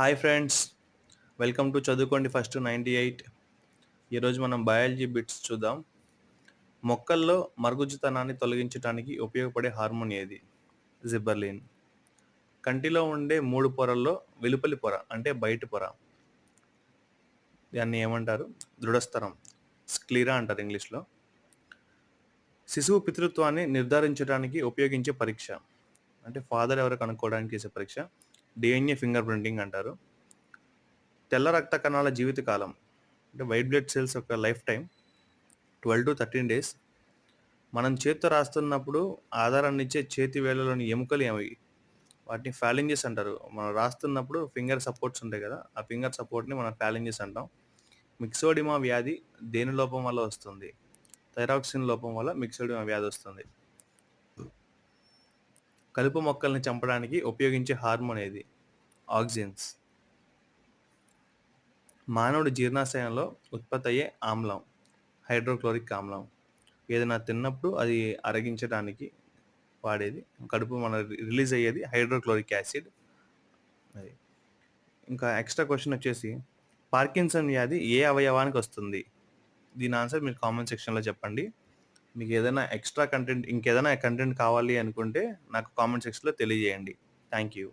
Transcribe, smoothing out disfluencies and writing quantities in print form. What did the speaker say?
Hi friends, welcome to చదువుకోండి first 98. ఈరోజు మనం బయాలజీ బిట్స్ చూద్దాం. మొక్కల్లో మరుగుజ్జుతనాన్ని తొలగించడానికి ఉపయోగపడే హార్మోన్ ఏది? జిబ్బర్లిన్. కంటిలో ఉండే మూడు పొరల్లో వెలుపలి పొర అంటే బయటి పొర, దాన్ని ఏమంటారు? దృఢస్థరం, స్క్లీరా అంటారు ఇంగ్లీష్లో. శిశువు పితృత్వాన్ని నిర్ధారించడానికి ఉపయోగించే పరీక్ష అంటే ఫాదర్ ఎవరు కనుక్కోవడానికి చేసే పరీక్ష డిఎన్ఏ ఫింగర్ ప్రింటింగ్ అంటారు. తెల్ల రక్త కణాల జీవితకాలం అంటే వైట్ బ్లడ్ సెల్స్ యొక్క లైఫ్ టైం 12 to 13 days. మనం చేత్తో రాస్తున్నప్పుడు ఆధారాన్ని ఇచ్చే చేతి వేళ్ళలోని ఎముకలు ఏవి? వాటిని ఫ్యాలింజెస్ అంటారు. మనం రాస్తున్నప్పుడు ఫింగర్ సపోర్ట్స్ ఉంటాయి కదా, ఆ ఫింగర్ సపోర్ట్ని మనం ఫ్యాలింజెస్ అంటాం. మిక్సోడిమా వ్యాధి దేని లోపం వల్ల వస్తుంది? థైరాక్సిన్ లోపం వల్ల మిక్సోడిమా వ్యాధి వస్తుంది. కలుపు మొక్కల్ని చంపడానికి ఉపయోగించే హార్మోన్ ఏది? ఆక్సిన్స్. మానవుడి జీర్ణాశయంలో ఉత్పత్తి అయ్యే ఆమ్లం హైడ్రోక్లోరిక్ ఆమ్లం. ఏదైనా తిన్నప్పుడు అది అరగించడానికి వాడేది, కడుపు మన రిలీజ్ అయ్యేది హైడ్రోక్లోరిక్ యాసిడ్. అది. ఇంకా ఎక్స్ట్రా క్వశ్చన్ వచ్చేసి, పార్కిన్సన్ వ్యాధి ఏ అవయవానికి వస్తుంది? దీని ఆన్సర్ మీరు కామెంట్ సెక్షన్లో చెప్పండి. మీకు ఏదైనా ఎక్స్ట్రా కంటెంట్, ఇంకేదైనా కంటెంట్ కావాలి అనుకుంటే నాకు కామెంట్ సెక్షన్లో తెలియజేయండి. Thank you.